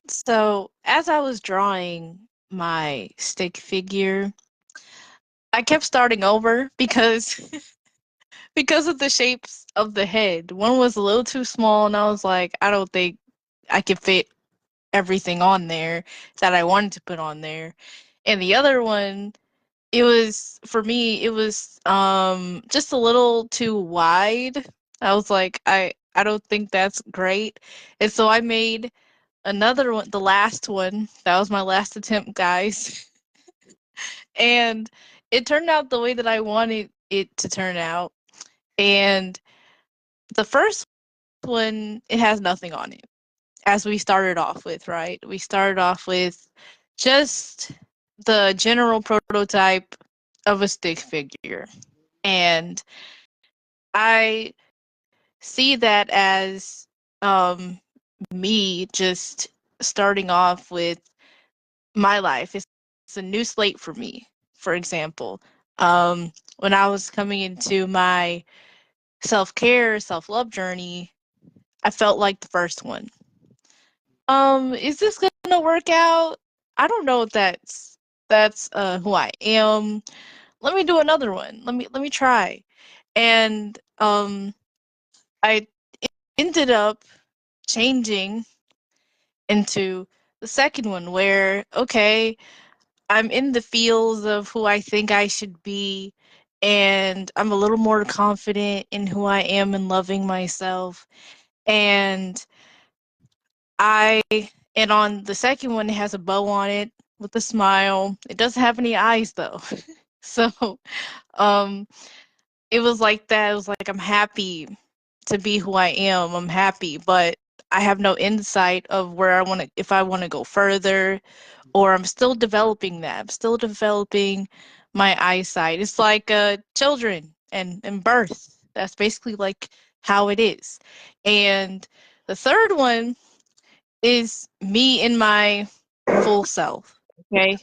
So, as I was drawing my stick figure, I kept starting over because because of the shapes of the head. One was a little too small, and I was like, I don't think I could fit everything on there that I wanted to put on there. And the other one, it was for me, it was just a little too wide. I was like, I don't think that's great. And so I made another one, the last one. That was my last attempt, guys. And it turned out the way that I wanted it to turn out. And the first one, it has nothing on it, as we started off with, right? We started off with just the general prototype of a stick figure. And I see that as me just starting off with my life. It's a new slate for me, for example. When I was coming into my self-care, self-love journey, I felt like the first one. Is this gonna work out? I don't know if that's who I am. Let me do another one. Let me try. And I ended up changing into the second one where, okay, I'm in the fields of who I think I should be, and I'm a little more confident in who I am and loving myself. And I and on the second one, it has a bow on it with a smile. It doesn't have any eyes though. So, um, it was like that. It was like I'm happy to be who I am. I'm happy, but I have no insight of where I want to, if I want to go further, or I'm still developing that. I'm still developing my eyesight. It's like children and birth. That's basically like how it is. And the third one is me in my full self. Okay.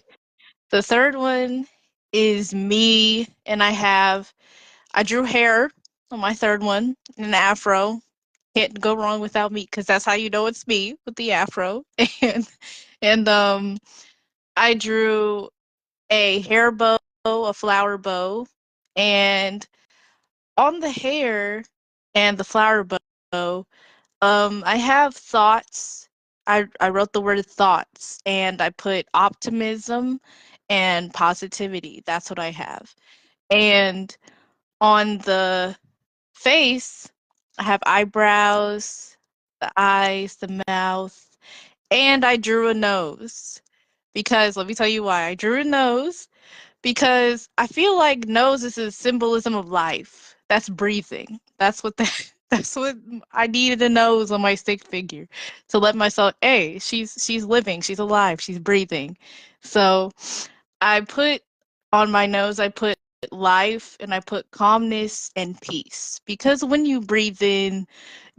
The third one is me, and I drew hair on my third one, an afro. Can't go wrong without me because that's how you know it's me with the afro. And I drew a hair bow, a flower bow, and on the hair and the flower bow, I have thoughts. I wrote the word thoughts and I put optimism and positivity. That's what I have. And on the face, I have eyebrows, the eyes, the mouth, and I drew a nose. Because let me tell you why. I drew a nose because I feel like nose is a symbolism of life. That's breathing. That's what that's what I needed a nose on my stick figure to let myself, hey, she's living, she's alive, she's breathing. So I put on my nose, I put life and I put calmness and peace. Because when you breathe in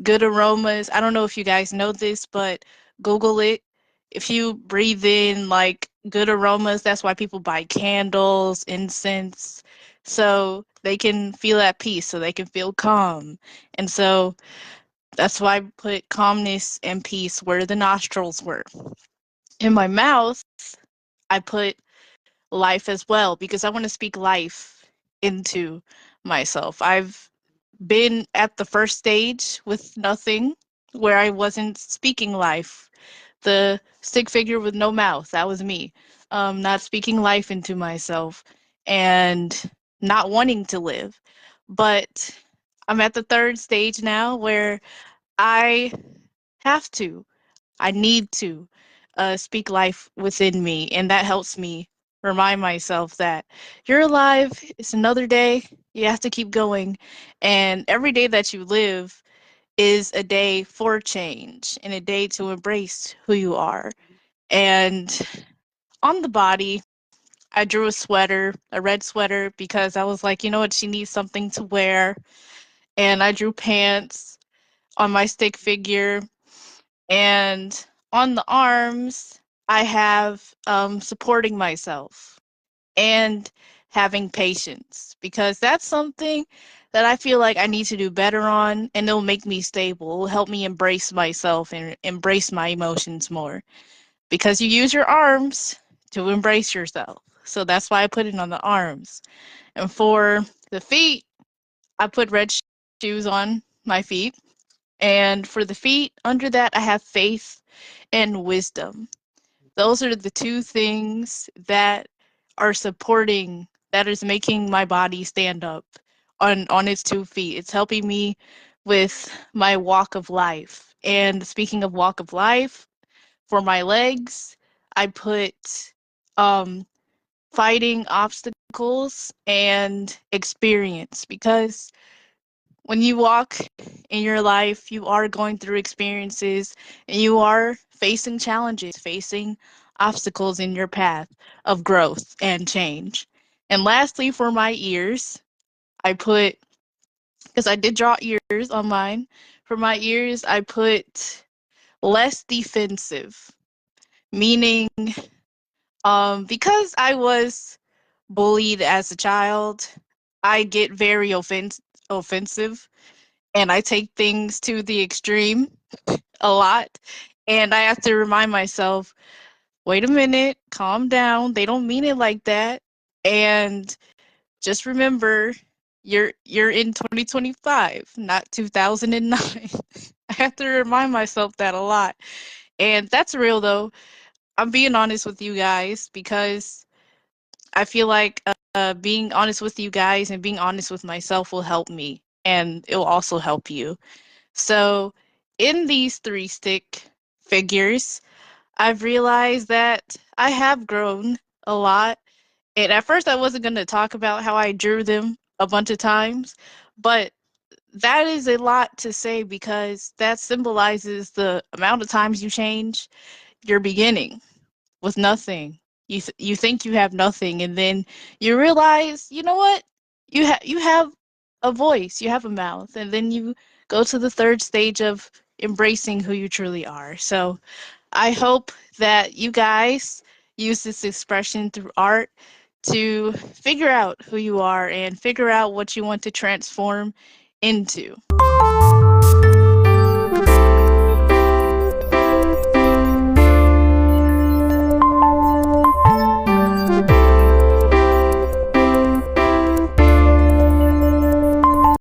good aromas, I don't know if you guys know this, but Google it. If you breathe in like good aromas, that's why people buy candles, incense, so they can feel at peace, so they can feel calm. And so that's why I put calmness and peace where the nostrils were. In my mouth, I put life as well because I want to speak life into myself. I've been at the first stage with nothing where I wasn't speaking life. The stick figure with no mouth, that was me. Not speaking life into myself and not wanting to live. But I'm at the third stage now where I have to. I need to speak life within me, and that helps me remind myself that you're alive. It's another day. You have to keep going, and every day that you live is a day for change and a day to embrace who you are. And on the body, I drew a sweater, a red sweater, because I was like, you know what, she needs something to wear. And I drew pants on my stick figure. And on the arms, I have supporting myself and having patience because that's something that I feel like I need to do better on, and it'll make me stable. It'll help me embrace myself and embrace my emotions more. Because you use your arms to embrace yourself. So that's why I put it on the arms. And for the feet, I put red shoes on my feet. And for the feet, under that, I have faith and wisdom. Those are the two things that are supporting, that is making my body stand up on its 2 feet. It's helping me with my walk of life. And speaking of walk of life, for my legs, I put um, fighting obstacles and experience, because when you walk in your life, you are going through experiences and you are facing challenges, facing obstacles in your path of growth and change. And lastly, for my ears, I put, because I did draw ears on mine, for my ears, I put less defensive, meaning because I was bullied as a child, I get very offensive, and I take things to the extreme a lot. And I have to remind myself, wait a minute, calm down. They don't mean it like that. And just remember, you're in 2025, not 2009. I have to remind myself that a lot. And that's real though. I'm being honest with you guys because I feel like being honest with you guys and being honest with myself will help me, and it will also help you. So, in these three stick figures, I've realized that I have grown a lot. And at first, I wasn't going to talk about how I drew them a bunch of times, but that is a lot to say because that symbolizes the amount of times you change your beginning with nothing. You think you have nothing, and then you realize, you know what? You have a voice, you have a mouth, and then you go to the third stage of embracing who you truly are. So I hope that you guys use this expression through art to figure out who you are and figure out what you want to transform into.